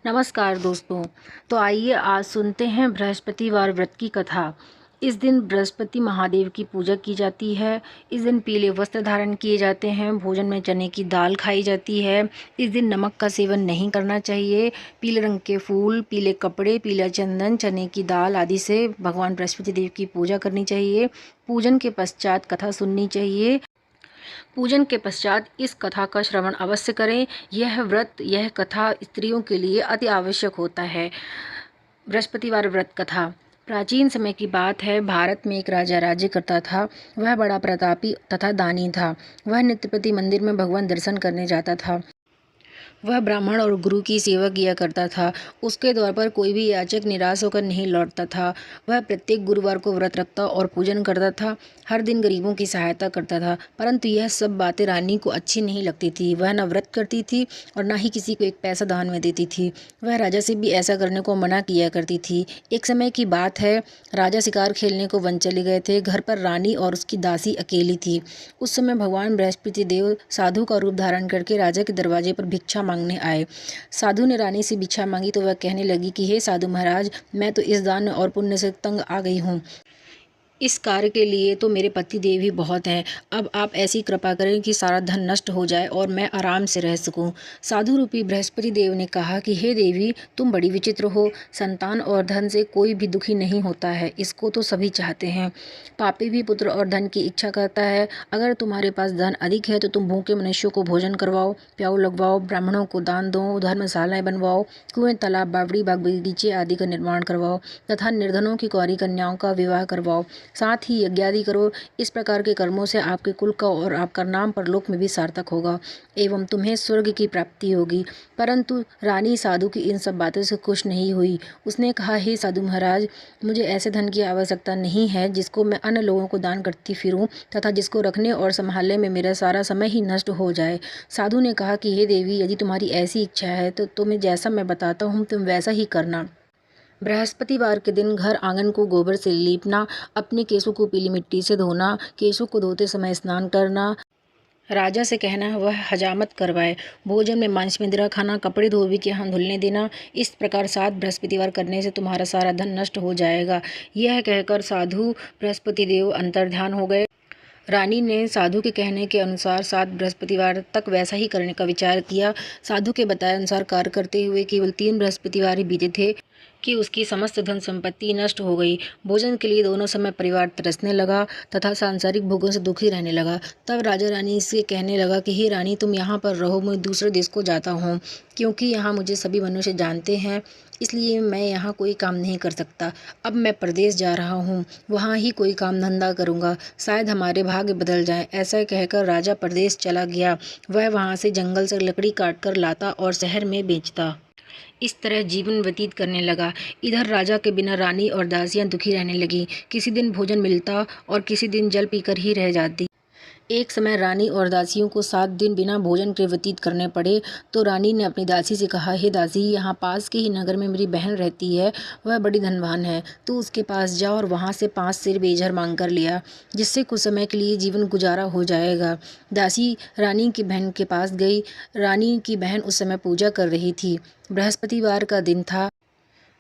नमस्कार दोस्तों। तो आइए आज सुनते हैं बृहस्पतिवार व्रत की कथा। इस दिन बृहस्पति महादेव की पूजा की जाती है। इस दिन पीले वस्त्र धारण किए जाते हैं। भोजन में चने की दाल खाई जाती है। इस दिन नमक का सेवन नहीं करना चाहिए। पीले रंग के फूल, पीले कपड़े, पीला चंदन, चने की दाल आदि से भगवान बृहस्पति देव की पूजा करनी चाहिए। पूजन के पश्चात कथा सुननी चाहिए। पूजन के पश्चात इस कथा का श्रवण अवश्य करें। यह कथा स्त्रियों के लिए अति आवश्यक होता है। बृहस्पतिवार व्रत कथा। प्राचीन समय की बात है। भारत में एक राजा राज्य करता था। वह बड़ा प्रतापी तथा दानी था। वह नित्य प्रति मंदिर में भगवान दर्शन करने जाता था। वह ब्राह्मण और गुरु की सेवा किया करता था। उसके द्वार पर कोई भी याचक निराश होकर नहीं लौटता था। वह प्रत्येक गुरुवार को व्रत रखता और पूजन करता था। हर दिन गरीबों की सहायता करता था। परंतु यह सब बातें रानी को अच्छी नहीं लगती थी। वह न व्रत करती थी और न ही किसी को एक पैसा दान में देती थी। वह राजा से भी ऐसा करने को मना किया करती थी। एक समय की बात है। राजा शिकार खेलने को वन चले गए थे। घर पर रानी और उसकी दासी अकेली थी। उस समय भगवान बृहस्पति देव साधु का रूप धारण करके राजा के दरवाजे पर भिक्षा मांगने आए। साधु ने रानी से भिक्षा मांगी तो वह कहने लगी कि हे साधु महाराज, मैं तो इस दान और पुण्य से तंग आ गई हूँ। इस कार्य के लिए तो मेरे पति देव ही बहुत हैं। अब आप ऐसी कृपा करें कि सारा धन नष्ट हो जाए और मैं आराम से रह सकूं। साधु रूपी बृहस्पति देव ने कहा कि हे देवी, तुम बड़ी विचित्र हो। संतान और धन से कोई भी दुखी नहीं होता है। इसको तो सभी चाहते हैं। पापी भी पुत्र और धन की इच्छा करता है। अगर तुम्हारे पास धन अधिक है तो तुम भूखे मनुष्यों को भोजन करवाओ, प्याऊ लगवाओ, ब्राह्मणों को दान दो, धर्मशालाएं बनवाओ, कुएं, तालाब, बावड़ी, बाग बगीचे आदि का निर्माण करवाओ तथा निर्धनों की कुंवारी कन्याओं का विवाह करवाओ। साथ ही यज्ञ आदि करो। इस प्रकार के कर्मों से आपके कुल का और आपका नाम परलोक में भी सार्थक होगा एवं तुम्हें स्वर्ग की प्राप्ति होगी। परंतु रानी साधु की इन सब बातों से खुश नहीं हुई। उसने कहा, हे साधु महाराज, मुझे ऐसे धन की आवश्यकता नहीं है जिसको मैं अन्य लोगों को दान करती फिरूं तथा जिसको रखने और संभालने में मेरा सारा समय ही नष्ट हो जाए। साधु ने कहा कि हे देवी, यदि तुम्हारी ऐसी इच्छा है तो तुम्हें जैसा मैं बताता हूँ तुम वैसा ही करना। बृहस्पतिवार के दिन घर आंगन को गोबर से लीपना, अपने केशों को पीली मिट्टी से धोना, केशों को धोते समय स्नान करना, राजा से कहना वह हजामत करवाए, भोजन में मांस मेंदरा खाना, कपड़े धोबी के यहाँ धुलने देना। इस प्रकार 7 बृहस्पतिवार करने से तुम्हारा सारा धन नष्ट हो जाएगा। यह कहकर साधु बृहस्पति देव अंतर्ध्यान हो गए। रानी ने साधु के कहने के अनुसार 7 बृहस्पतिवार तक वैसा ही करने का विचार किया। साधु के बताए अनुसार कार्य करते हुए केवल 3 बृहस्पतिवार ही बीते थे कि उसकी समस्त धन संपत्ति नष्ट हो गई। भोजन के लिए दोनों समय परिवार तरसने लगा तथा सांसारिक भोगों से दुखी रहने लगा। तब राजा रानी से कहने लगा कि हे रानी, तुम यहाँ पर रहो, मैं दूसरे देश को जाता हूँ, क्योंकि यहाँ मुझे सभी मनुष्य जानते हैं, इसलिए मैं यहाँ कोई काम नहीं कर सकता। अब मैं प्रदेश जा रहा हूँ, वहाँ ही कोई काम धंधा करूँगा, शायद हमारे भाग्य बदल जाएं। ऐसा कहकर राजा प्रदेश चला गया। वह वहाँ से जंगल से लकड़ी काट कर लाता और शहर में बेचता। इस तरह जीवन व्यतीत करने लगा। इधर राजा के बिना रानी और दासियां दुखी रहने लगी। किसी दिन भोजन मिलता और किसी दिन जल पीकर ही रह जाती। एक समय रानी और दासियों को 7 दिन बिना भोजन के व्यतीत करने पड़े। तो रानी ने अपनी दासी से कहा, हे दासी, यहाँ पास के ही नगर में मेरी बहन रहती है। वह बड़ी धनवान है। तू उसके पास जा और वहाँ से 5 सेर बेजहर मांग कर लिया, जिससे कुछ समय के लिए जीवन गुजारा हो जाएगा। दासी रानी की बहन के पास गई। रानी की बहन उस समय पूजा कर रही थी। बृहस्पतिवार का दिन था।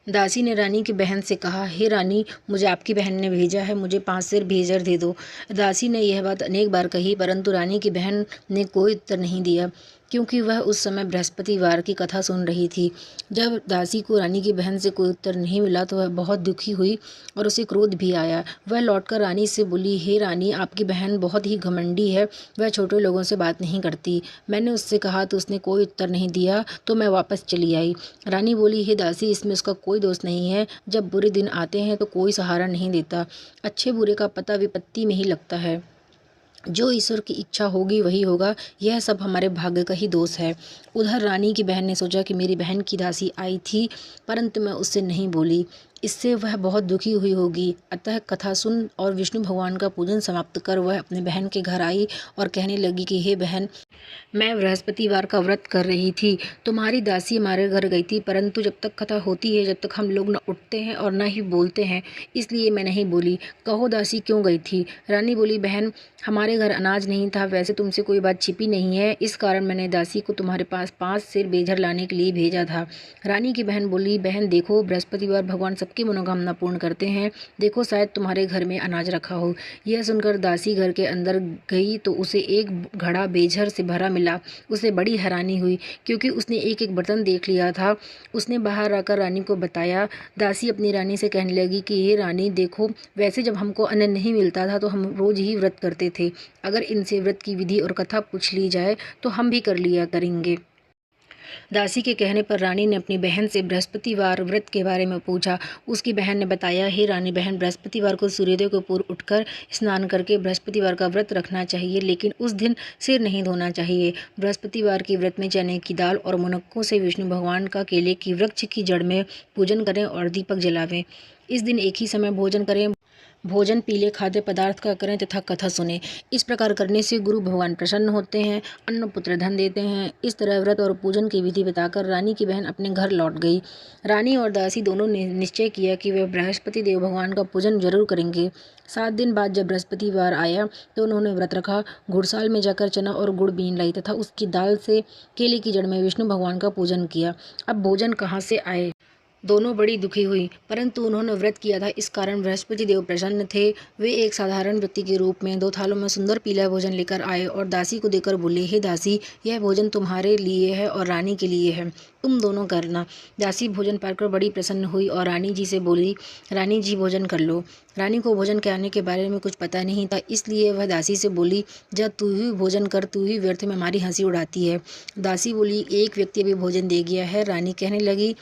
दासी ने रानी की बहन से कहा, हे रानी, मुझे आपकी बहन ने भेजा है, मुझे 5 सेर भेजर दे दो। दासी ने यह बात अनेक बार कही, परंतु रानी की बहन ने कोई उत्तर नहीं दिया, क्योंकि वह उस समय बृहस्पतिवार की कथा सुन रही थी। जब दासी को रानी की बहन से कोई उत्तर नहीं मिला तो वह बहुत दुखी हुई और उसे क्रोध भी आया। वह लौटकर रानी से बोली, हे रानी, आपकी बहन बहुत ही घमंडी है। वह छोटे लोगों से बात नहीं करती। मैंने उससे कहा तो उसने कोई उत्तर नहीं दिया, तो मैं वापस चली आई। रानी बोली, हे दासी, इसमें उसका कोई दोष नहीं है। जब बुरे दिन आते हैं तो कोई सहारा नहीं देता। अच्छे बुरे का पता विपत्ति में ही लगता है। जो ईश्वर की इच्छा होगी वही होगा। यह सब हमारे भाग्य का ही दोष है। उधर रानी की बहन ने सोचा कि मेरी बहन की दासी आई थी, परंतु मैं उससे नहीं बोली। इससे वह बहुत दुखी हुई होगी। अतः कथा सुन और विष्णु भगवान का पूजन समाप्त कर वह अपने बहन के घर आई और कहने लगी कि हे बहन, मैं बृहस्पतिवार का व्रत कर रही थी। तुम्हारी दासी हमारे घर गई थी, परंतु जब तक कथा होती है जब तक हम लोग न उठते हैं और न ही बोलते हैं, इसलिए मैं नहीं बोली। कहो दासी क्यों गई थी? रानी बोली, बहन, हमारे घर अनाज नहीं था। वैसे तुमसे कोई बात छिपी नहीं है, इस कारण मैंने दासी को तुम्हारे पास 5 सेर बेझर लाने के लिए भेजा था। रानी की बहन बोली, बहन देखो, बृहस्पतिवार भगवान सबकी मनोकामना पूर्ण करते हैं। देखो, शायद तुम्हारे घर में अनाज रखा हो। यह सुनकर दासी घर के अंदर गई तो उसे एक घड़ा बेझर से भरा मिला। उसे बड़ी हैरानी हुई, क्योंकि उसने एक एक बर्तन देख लिया था। उसने बाहर आकर रानी को बताया। दासी अपनी रानी से कहने लगी कि ये रानी देखो, वैसे जब हमको अन्न नहीं मिलता था तो हम रोज ही व्रत करते थे। अगर इनसे व्रत की विधि और कथा पूछ ली जाए तो हम भी कर लिया करेंगे। दासी के कहने पर रानी ने अपनी बहन से बृहस्पतिवार व्रत के बारे में पूछा। उसकी बहन ने बताया, हे रानी बहन, बृहस्पतिवार को सूर्योदय को पूर्व उठकर स्नान करके बृहस्पतिवार का व्रत रखना चाहिए, लेकिन उस दिन सिर नहीं धोना चाहिए। बृहस्पतिवार के व्रत में चने की दाल और मुनक्कों से विष्णु भगवान का केले की वृक्ष की जड़ में पूजन करें और दीपक जलावें। इस दिन एक ही समय भोजन करें। भोजन पीले खाद्य पदार्थ का करें तथा कथा सुने। इस प्रकार करने से गुरु भगवान प्रसन्न होते हैं, अन्न पुत्र धन देते हैं। इस तरह व्रत और पूजन की विधि बताकर रानी की बहन अपने घर लौट गई। रानी और दासी दोनों ने निश्चय किया कि वे बृहस्पति देव भगवान का पूजन जरूर करेंगे। 7 दिन बाद जब बृहस्पतिवार आया तो उन्होंने व्रत रखा। घुड़साल में जाकर चना और गुड़ बीन लाई तथा उसकी दाल से केले की जड़ में विष्णु भगवान का पूजन किया। अब भोजन कहाँ से आए? दोनों बड़ी दुखी हुई, परंतु उन्होंने व्रत किया था, इस कारण बृहस्पति देव प्रसन्न थे। वे एक साधारण व्यक्ति के रूप में 2 थालों में सुंदर पीला भोजन लेकर आए और दासी को देकर बोले, हे दासी, यह भोजन तुम्हारे लिए है और रानी के लिए है, तुम दोनों करना। दासी भोजन पाकर बड़ी प्रसन्न हुई और रानी जी से बोली, रानी जी भोजन कर लो। रानी को भोजन कराने के बारे में कुछ पता नहीं था, इसलिए वह दासी से बोली, जब तू ही भोजन कर, तू ही व्यर्थ में हमारी हंसी उड़ाती है। दासी बोली, एक व्यक्ति अभी भोजन दे गया है। रानी कहने लगी,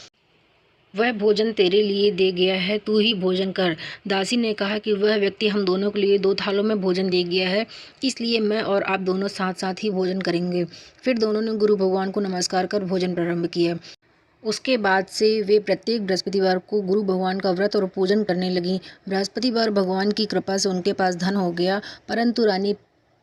वह भोजन तेरे लिए दे गया है, तू ही भोजन कर। दासी ने कहा कि वह व्यक्ति हम दोनों के लिए 2 थालों में भोजन दे गया है, इसलिए मैं और आप दोनों साथ साथ ही भोजन करेंगे। फिर दोनों ने गुरु भगवान को नमस्कार कर भोजन प्रारंभ किया। उसके बाद से वे प्रत्येक बृहस्पतिवार को गुरु भगवान का व्रत और पूजन करने लगी। बृहस्पतिवार भगवान की कृपा से उनके पास धन हो गया, परंतु रानी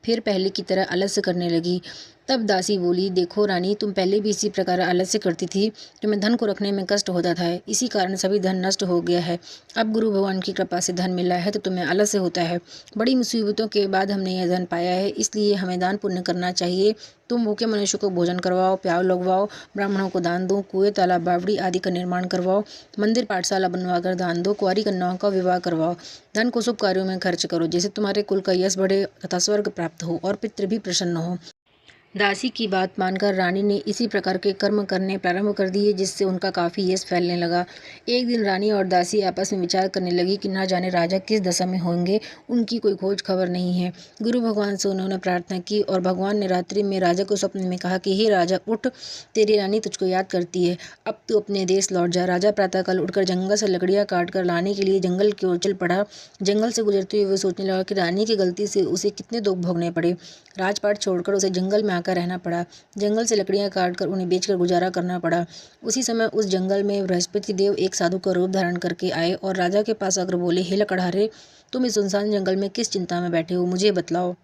फिर पहले की तरह आलस्य करने लगी। तब दासी बोली, देखो रानी, तुम पहले भी इसी प्रकार आलस्य करती थी, तुम्हें धन को रखने में कष्ट होता था, इसी कारण सभी धन नष्ट हो गया है। अब गुरु भगवान की कृपा से धन मिला है तो तुम्हें आलस्य होता है। बड़ी मुसीबतों के बाद हमने यह धन पाया है, इसलिए हमें दान पुण्य करना चाहिए। तुम भूखे मनुष्य को भोजन करवाओ, प्याव लगवाओ, ब्राह्मणों को दान दो, कुएं, तालाब, बावड़ी आदि का निर्माण करवाओ, मंदिर पाठशाला बनवाकर दान दो, कुंवारी कन्याओं का विवाह करवाओ। धन को शुभ कार्यों में खर्च करो, जिससे तुम्हारे कुल का यश बढ़े तथा स्वर्ग प्राप्त हो और पितृ भी प्रसन्न हो। दासी की बात मानकर रानी ने इसी प्रकार के कर्म करने प्रारंभ कर दिए, जिससे उनका काफ़ी यश फैलने लगा। एक दिन रानी और दासी आपस में विचार करने लगी कि ना जाने राजा किस दशा में होंगे, उनकी कोई खोज खबर नहीं है। गुरु भगवान से उन्होंने प्रार्थना की और भगवान ने रात्रि में राजा को स्वप्न में कहा कि हे राजा, उठ, तेरी रानी तुझको याद करती है, अब तू अपने देश लौट जा। राजा प्रातःकाल उठकर जंगल से लकड़ियाँ काट कर लाने के लिए जंगल की ओर चल पड़ा। जंगल से गुजरते हुए वो सोचने लगा कि रानी की गलती से उसे कितने दुख भोगने पड़े। राजपाट छोड़कर उसे जंगल में आकर रहना पड़ा। जंगल से लकड़ियां काटकर उन्हें बेचकर गुजारा करना पड़ा। उसी समय उस जंगल में बृहस्पति देव एक साधु का रूप धारण करके आए और राजा के पास आकर बोले, हे लकड़हारे, तुम इस सुनसान जंगल में किस चिंता में बैठे हो, मुझे बतलाओ।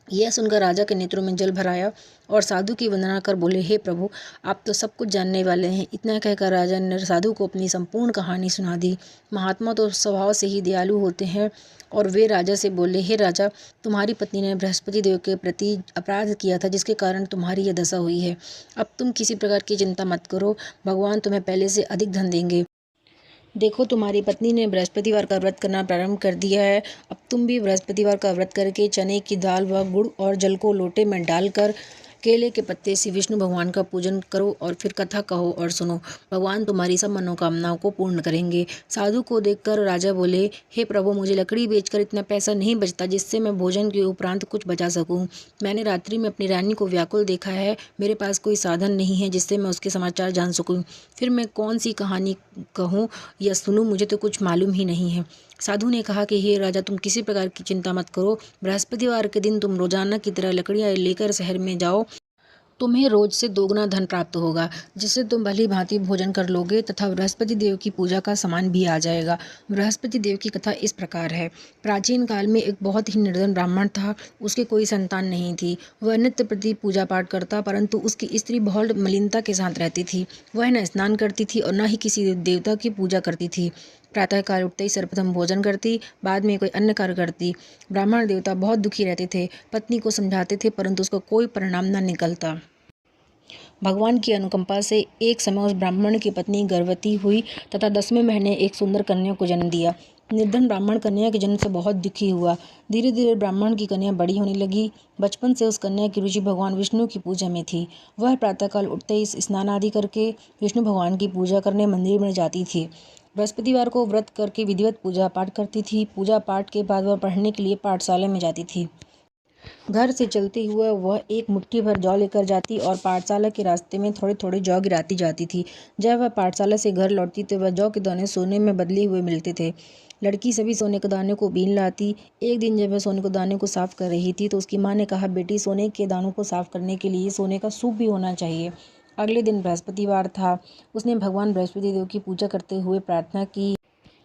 यह सुनकर राजा के नेत्रों में जल भर आया और साधु की वंदना कर बोले, हे प्रभु, आप तो सब कुछ जानने वाले हैं। इतना कहकर राजा ने साधु को अपनी संपूर्ण कहानी सुना दी। महात्मा तो स्वभाव से ही दयालु होते हैं और वे राजा से बोले, हे राजा, तुम्हारी पत्नी ने बृहस्पति देव के प्रति अपराध किया था, जिसके कारण तुम्हारी यह दशा हुई है। अब तुम किसी प्रकार की चिंता मत करो, भगवान तुम्हें पहले से अधिक धन देंगे। देखो, तुम्हारी पत्नी ने बृहस्पतिवार का व्रत करना प्रारंभ कर दिया है। अब तुम भी बृहस्पतिवार का व्रत करके चने की दाल व गुड़ और जल को लोटे में डालकर केले के पत्ते से विष्णु भगवान का पूजन करो और फिर कथा कहो और सुनो। भगवान तुम्हारी सब मनोकामनाओं को पूर्ण करेंगे। साधु को देखकर राजा बोले, हे प्रभु, मुझे लकड़ी बेचकर इतना पैसा नहीं बचता जिससे मैं भोजन के उपरांत कुछ बचा सकूं। मैंने रात्रि में अपनी रानी को व्याकुल देखा है। मेरे पास कोई साधन नहीं है जिससे मैं उसके समाचार जान सकूं। फिर मैं कौन सी कहानी कहूँ या सुनूं, मुझे तो कुछ मालूम ही नहीं है। साधु ने कहा कि हे राजा, तुम किसी प्रकार की चिंता मत करो। बृहस्पतिवार के दिन तुम रोजाना की तरह लकड़ियाँ लेकर शहर में जाओ। तुम्हें रोज से दोगुना धन प्राप्त होगा, जिससे तुम भली भांति भोजन कर लोगे तथा बृहस्पति देव की पूजा का सामान भी आ जाएगा। बृहस्पति देव की कथा इस प्रकार है। प्राचीन काल में एक बहुत ही निर्धन ब्राह्मण था। उसके कोई संतान नहीं थी। वह नित्य प्रति पूजा पाठ करता, परंतु उसकी स्त्री बहुत मलिनता के साथ रहती थी। वह न स्नान करती थी और न ही किसी देवता की पूजा करती थी। प्रातःकाल उठते ही सर्वप्रथम भोजन करती, बाद में कोई अन्य कार्य करती। ब्राह्मण देवता बहुत दुखी रहते थे। पत्नी को समझाते थे, परंतु उसका कोई परिणाम न निकलता। भगवान की अनुकंपा से एक समय उस ब्राह्मण की पत्नी गर्भवती हुई तथा 10वें महीने एक सुंदर कन्या को जन्म दिया। निर्धन ब्राह्मण कन्या के जन्म से बहुत दुखी हुआ। धीरे धीरे ब्राह्मण की कन्या बड़ी होने लगी। बचपन से उस कन्या की रुचि भगवान विष्णु की पूजा में थी। वह प्रातःकाल उठते ही स्नान आदि करके विष्णु भगवान की पूजा करने मंदिर में जाती थी। बृहस्पतिवार को व्रत करके विधिवत पूजा पाठ करती थी। पूजा पाठ के बाद वह पढ़ने के लिए पाठशाला में जाती थी। घर से चलते हुए वह एक मुट्ठी भर जौ लेकर जाती और पाठशाला के रास्ते में थोड़े थोड़े जौ गिराती जाती थी। जब वह पाठशाला से घर लौटती तो वह जौ के दाने सोने में बदले हुए मिलते थे। लड़की सभी सोने के दाने को बीन लाती। एक दिन जब वह सोने के दाने को साफ कर रही थी तो उसकी माँ ने कहा, बेटी, सोने के दानों को साफ करने के लिए सोने का सूप भी होना चाहिए। अगले दिन बृहस्पतिवार था। उसने भगवान बृहस्पति देव की पूजा करते हुए प्रार्थना की,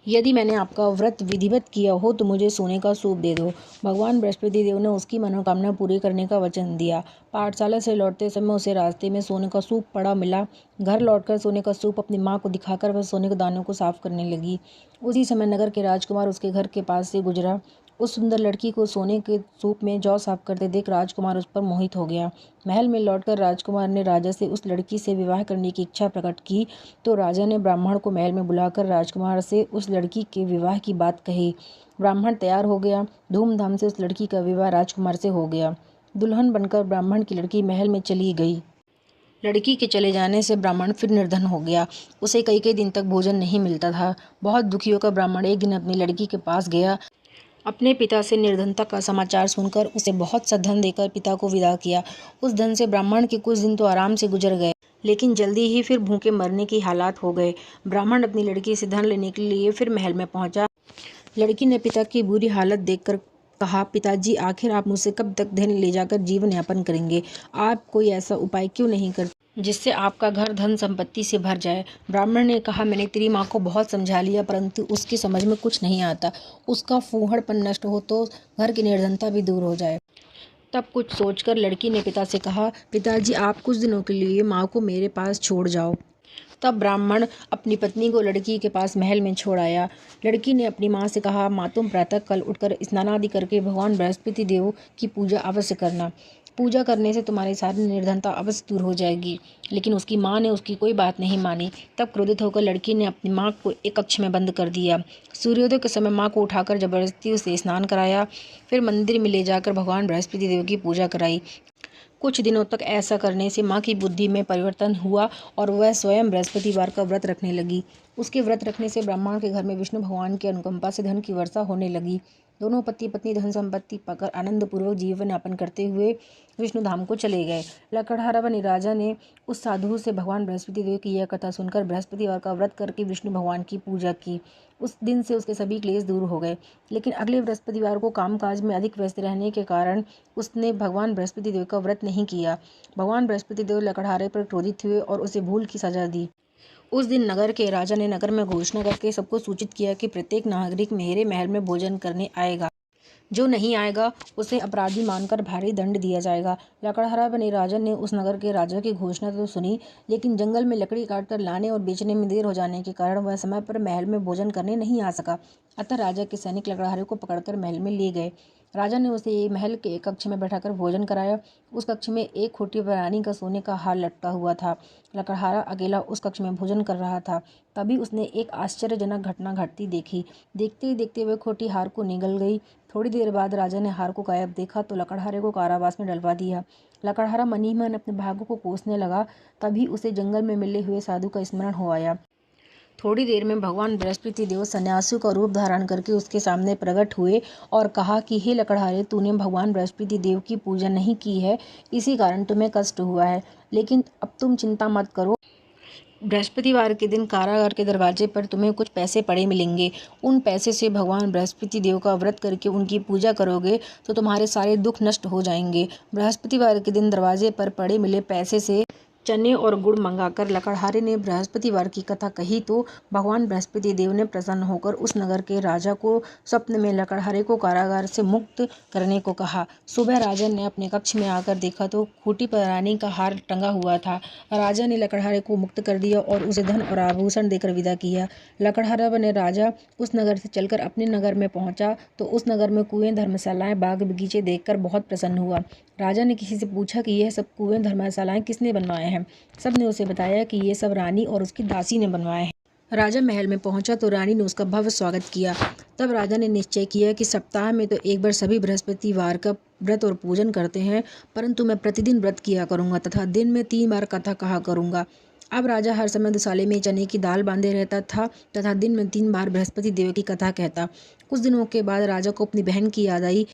यदि मैंने आपका व्रत विधिवत किया हो तो मुझे सोने का सूप दे दो। भगवान बृहस्पति देव ने उसकी मनोकामना पूरी करने का वचन दिया। पाठशाला से लौटते समय उसे रास्ते में सोने का सूप पड़ा मिला। घर लौटकर सोने का सूप अपनी माँ को दिखाकर वह सोने के दानों को साफ करने लगी। उसी समय नगर के राजकुमार उसके घर के पास से गुजरा। उस सुंदर लड़की को सोने के सूप में जौ साफ करते देख राजकुमार उस पर मोहित हो गया। महल में लौटकर राजकुमार ने राजा से उस लड़की से विवाह करने की इच्छा प्रकट की तो राजा ने ब्राह्मण को महल में बुलाकर राजकुमार से उस लड़की के विवाह की बात कही। ब्राह्मण तैयार हो गया। धूमधाम से उस लड़की का विवाह राजकुमार से हो गया। दुल्हन बनकर ब्राह्मण की लड़की महल में चली गई। लड़की के चले जाने से ब्राह्मण फिर निर्धन हो गया। उसे कई कई दिन तक भोजन नहीं मिलता था। बहुत दुखी होकर ब्राह्मण एक दिन अपनी लड़की के पास गया। अपने पिता से निर्धनता का समाचार सुनकर उसे बहुत सा धन देकर पिता को विदा किया। उस धन से ब्राह्मण के कुछ दिन तो आराम से गुजर गए, लेकिन जल्दी ही फिर भूखे मरने की हालात हो गए। ब्राह्मण अपनी लड़की से धन लेने के लिए फिर महल में पहुंचा। लड़की ने पिता की बुरी हालत देखकर कहा, पिताजी, आखिर आप मुझसे कब तक धन ले जाकर जीवन यापन करेंगे? आप कोई ऐसा उपाय क्यों नहीं करते जिससे आपका घर धन संपत्ति से भर जाए? ब्राह्मण ने कहा, मैंने तेरी माँ को बहुत समझा लिया, परंतु उसकी समझ में कुछ नहीं आता। उसका फूहड़पन नष्ट हो तो घर की निर्धनता भी दूर हो जाए। तब कुछ सोचकर लड़की ने पिता से कहा, पिताजी, आप कुछ दिनों के लिए माँ को मेरे पास छोड़ जाओ। तब ब्राह्मण अपनी पत्नी को लड़की के पास महल में छोड़ आया। लड़की ने अपनी माँ से कहा, माँ, तुम प्रातः कल उठकर स्नान आदि करके भगवान बृहस्पति देव की पूजा अवश्य करना। पूजा करने से तुम्हारी सारी निर्धनता अवश्य दूर हो जाएगी। लेकिन उसकी माँ ने उसकी कोई बात नहीं मानी। तब क्रोधित होकर लड़की ने अपनी माँ को एक कक्ष में बंद कर दिया। सूर्योदय के समय माँ को उठाकर जबरदस्ती उसे स्नान कराया। फिर मंदिर में ले जाकर भगवान बृहस्पति देव की पूजा कराई। कुछ दिनों तक ऐसा करने से माँ की बुद्धि में परिवर्तन हुआ और वह स्वयं बृहस्पतिवार का व्रत रखने लगी। उसके व्रत रखने से ब्राह्मण के घर में विष्णु भगवान की अनुकंपा से धन की वर्षा होने लगी। दोनों पति पत्नी धन संपत्ति पाकर आनंद पूर्वक जीवन यापन करते हुए विष्णु धाम को चले गए। लकड़हारा व राजा ने उस साधु से भगवान बृहस्पति देव की यह कथा सुनकर बृहस्पतिवार का व्रत करके विष्णु भगवान की पूजा की। उस दिन से उसके सभी क्लेश दूर हो गए। लेकिन अगले बृहस्पतिवार को कामकाज में अधिक व्यस्त रहने के कारण उसने भगवान बृहस्पति देव का व्रत नहीं किया। भगवान बृहस्पति देव लकड़हारे पर क्रोधित हुए और उसे भूल की सजा दी। उस दिन नगर के राजा ने नगर में घोषणा करके सबको सूचित किया कि प्रत्येक नागरिक मेरे महल में भोजन करने आएगा। जो नहीं आएगा उसे अपराधी मानकर भारी दंड दिया जाएगा। लकड़हारा बने राजा ने उस नगर के राजा की घोषणा तो सुनी, लेकिन जंगल में लकड़ी काटकर लाने और बेचने में देर हो जाने के कारण वह समय पर महल में भोजन करने नहीं आ सका। अतः राजा के सैनिक लकड़हारे को पकड़कर महल में ले गए। राजा ने उसे महल के एक कक्ष में बैठाकर भोजन कराया। उस कक्ष में एक खोटी पर रानी का सोने का हार लटका हुआ था। लकड़हारा अकेला उस कक्ष में भोजन कर रहा था। तभी उसने एक आश्चर्यजनक घटना घटती देखी। देखते ही देखते वह खोटी हार को निगल गई। थोड़ी देर बाद राजा ने हार को गायब देखा तो लकड़हारे को कारावास में डलवा दिया। लकड़हारा मन ही मन अपने भाग्य को कोसने लगा। तभी उसे जंगल में मिले हुए साधु का स्मरण हो आया। थोड़ी देर में भगवान बृहस्पति देव सन्यासियों का रूप धारण करके उसके सामने प्रकट हुए और कहा कि हे लकड़हारे, तूने भगवान बृहस्पति देव की पूजा नहीं की है, इसी कारण तुम्हें कष्ट हुआ है। लेकिन अब तुम चिंता मत करो, बृहस्पतिवार के दिन कारागार के दरवाजे पर तुम्हें कुछ पैसे पड़े मिलेंगे। उन पैसे से भगवान बृहस्पति देव का व्रत करके उनकी पूजा करोगे तो तुम्हारे सारे दुख नष्ट हो जाएंगे। बृहस्पतिवार के दिन दरवाजे पर पड़े मिले पैसे से चने और गुड़ मंगाकर लकड़हारे ने बृहस्पतिवार की कथा कही तो भगवान बृहस्पति देव ने प्रसन्न होकर उस नगर के राजा को स्वप्न में लकड़हारे को कारागार से मुक्त करने को कहा। सुबह राजा ने अपने कक्ष में आकर देखा तो खूंटी पर रानी का हार टंगा हुआ था। राजा ने लकड़हारे को मुक्त कर दिया और उसे धन और आभूषण देकर विदा किया। लकड़हारा बने राजा उस नगर से चलकर अपने नगर में पहुंचा तो उस नगर में कुएं, धर्मशालाएं, बाग बगीचे देखकर बहुत प्रसन्न हुआ। राजा ने किसी से पूछा कि यह सब कुएं, धर्मशालाएं किसने बनवाए हैं। सब ने उसे बताया कि ये सब रानी और उसकी दासी ने बनवाए हैं। राजा महल में पहुंचा तो रानी ने उसका भव्य स्वागत किया। तब राजा ने निश्चय किया कि सप्ताह में तो एक बार सभी बृहस्पतिवार का व्रत और पूजन करते हैं, परंतु मैं प्रतिदिन व्रत किया करूंगा तथा दिन में 3 बार कथा कहा करूंगा। अब राजा हर समय दुसाले में चने की दाल बांधे रहता था तथा दिन में 3 बार बृहस्पति देव की कथा कहता। कुछ दिनों के बाद राजा को अपनी बहन की याद आई।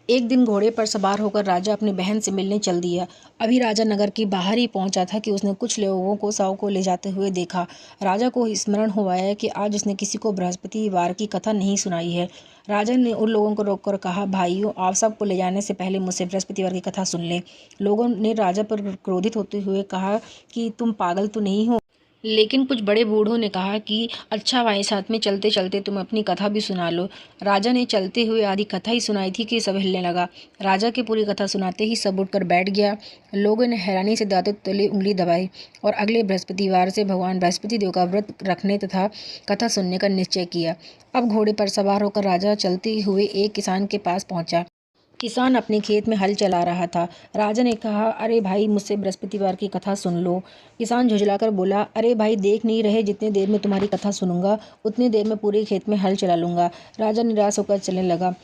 एक दिन घोड़े पर सवार होकर राजा अपनी बहन से मिलने चल दिया। अभी राजा नगर के बाहर ही पहुंचा था कि उसने कुछ लोगों को शव को ले जाते हुए देखा। राजा को स्मरण हुआ है कि आज उसने किसी को बृहस्पतिवार की कथा नहीं सुनाई है। राजा ने उन लोगों को रोककर कहा, भाइयों, आप सबको ले जाने से पहले मुझसे बृहस्पतिवार की कथा सुन लें। लोगों ने राजा पर क्रोधित होते हुए कहा कि तुम पागल तो नहीं हो। लेकिन कुछ बड़े बूढ़ों ने कहा कि अच्छा भाई, साथ में चलते चलते तुम अपनी कथा भी सुना लो। राजा ने चलते हुए आधी कथा ही सुनाई थी कि सब हिलने लगा। राजा की पूरी कथा सुनाते ही सब उठकर बैठ गया। लोगों ने हैरानी से दांतों तले उंगली दबाई और अगले बृहस्पतिवार से भगवान बृहस्पति देव का व्रत रखने तथा कथा सुनने का निश्चय किया। अब घोड़े पर सवार होकर राजा चलते हुए एक किसान के पास पहुंचा। किसान अपने खेत में हल चला रहा था। राजा ने कहा, अरे भाई, मुझसे बृहस्पतिवार की कथा सुन लो। किसान झुंझलाकर बोला, अरे भाई, देख नहीं रहे जितनी देर में तुम्हारी कथा सुनूंगा उतनी देर में पूरे खेत में हल चला लूंगा। राजा निराश होकर चलने लगा।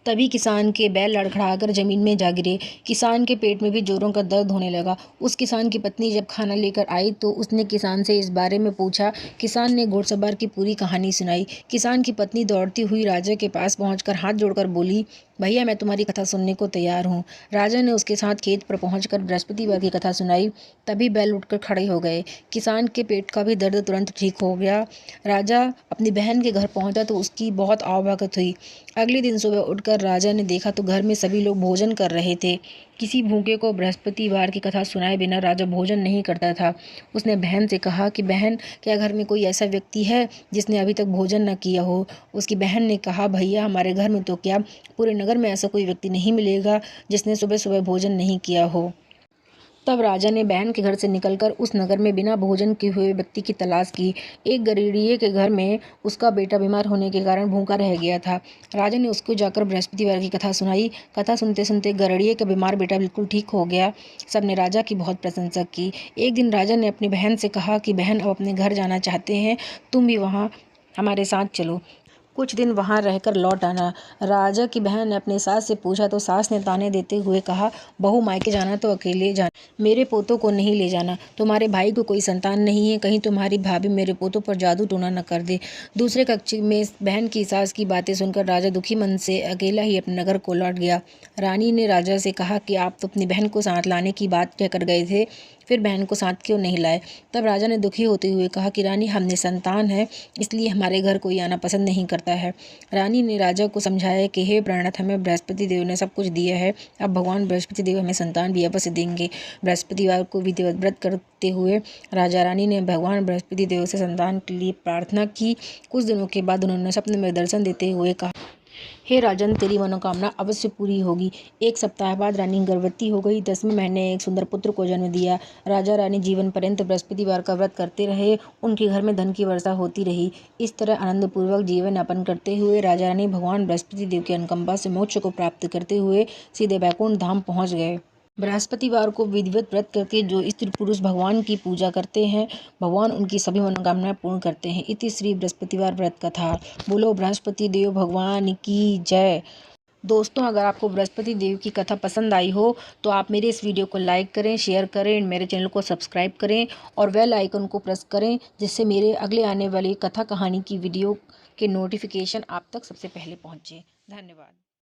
तभी किसान के बैल लड़खड़ाकर जमीन में जा गिरे। किसान के पेट में भी जोरों का दर्द होने लगा। उस किसान की पत्नी जब खाना लेकर आई तो उसने किसान से इस बारे में पूछा। किसान ने घोड़सवार की पूरी कहानी सुनाई। किसान की पत्नी दौड़ती हुई राजा के पास पहुंचकर हाथ जोड़कर बोली, भैया, मैं तुम्हारी कथा सुनने को तैयार हूँ। राजा ने उसके साथ खेत पर पहुंचकर बृहस्पतिवार की कथा सुनाई। तभी बैल उठकर खड़े हो गए। किसान के पेट का भी दर्द तुरंत ठीक हो गया। राजा अपनी बहन के घर पहुंचा तो उसकी बहुत आवभगत हुई। अगले दिन सुबह उठकर राजा ने देखा तो घर में सभी लोग भोजन कर रहे थे। किसी भूखे को बृहस्पतिवार की कथा सुनाए बिना राजा भोजन नहीं करता था। उसने बहन से कहा कि बहन, क्या घर में कोई ऐसा व्यक्ति है जिसने अभी तक भोजन न किया हो। उसकी बहन ने कहा, भैया, हमारे घर में तो क्या, पूरे नगर में ऐसा कोई व्यक्ति नहीं मिलेगा जिसने सुबह सुबह भोजन नहीं किया हो। तब राजा ने बहन के घर से निकलकर उस नगर में बिना भोजन किए हुए व्यक्ति की तलाश की। एक गरीड़िए के घर में उसका बेटा बीमार होने के कारण भूखा रह गया था। राजा ने उसको जाकर बृहस्पतिवार की कथा सुनाई। कथा सुनते सुनते गरीड़िए का बीमार बेटा बिल्कुल ठीक हो गया। सबने राजा की बहुत प्रशंसा की। एक दिन राजा ने अपनी बहन से कहा कि बहन, अब अपने घर जाना चाहते हैं, तुम भी वहाँ हमारे साथ चलो, कुछ दिन वहाँ रहकर लौट आना। राजा की बहन ने अपनी सास से पूछा तो सास ने ताने देते हुए कहा, बहू, मायके जाना तो अकेले जाना, मेरे पोतों को नहीं ले जाना। तुम्हारे भाई को कोई संतान नहीं है, कहीं तुम्हारी भाभी मेरे पोतों पर जादू टोना न कर दे। दूसरे कक्ष में बहन की सास की बातें सुनकर राजा दुखी मन से अकेला ही अपने नगर को लौट गया। रानी ने राजा से कहा कि आप तो अपनी बहन को साथ लाने की बात कहकर गए थे, फिर बहन को साथ क्यों नहीं लाए। तब राजा ने दुखी होते हुए कहा कि रानी, हमने संतान है, इसलिए हमारे घर कोई आना पसंद नहीं करता है। रानी ने राजा को समझाया कि हे प्राणनाथ, हमें बृहस्पति देव ने सब कुछ दिया है, अब भगवान बृहस्पति देव हमें संतान भी अवश्य देंगे। बृहस्पतिवार को विधिवत व्रत करते हुए राजा रानी ने भगवान बृहस्पति देव से संतान के लिए प्रार्थना की। कुछ दिनों के बाद उन्होंने सपने में दर्शन देते हुए कहा, हे राजन, तेरी मनोकामना अवश्य पूरी होगी। एक सप्ताह बाद रानी गर्भवती हो गई। 10वें महीने एक सुंदर पुत्र को जन्म दिया। राजा रानी जीवन पर्यंत बृहस्पतिवार का व्रत करते रहे। उनके घर में धन की वर्षा होती रही। इस तरह आनंदपूर्वक जीवन यापन करते हुए राजा रानी भगवान बृहस्पति देव की अनुकंपा से मोक्ष को प्राप्त करते हुए सीधे वैकुंठ धाम पहुँच गए। बृहस्पतिवार को विधिवत व्रत करके जो स्त्री पुरुष भगवान की पूजा करते हैं, भगवान उनकी सभी मनोकामनाएं पूर्ण करते हैं। इति श्री बृहस्पतिवार व्रत कथा। बोलो बृहस्पति देव भगवान की जय। दोस्तों, अगर आपको बृहस्पति देव की कथा पसंद आई हो तो आप मेरे इस वीडियो को लाइक करें, शेयर करें, मेरे चैनल को सब्सक्राइब करें और बेल आइकन को प्रेस करें, जिससे मेरे अगले आने वाली कथा कहानी की वीडियो के नोटिफिकेशन आप तक सबसे पहले पहुँचे। धन्यवाद।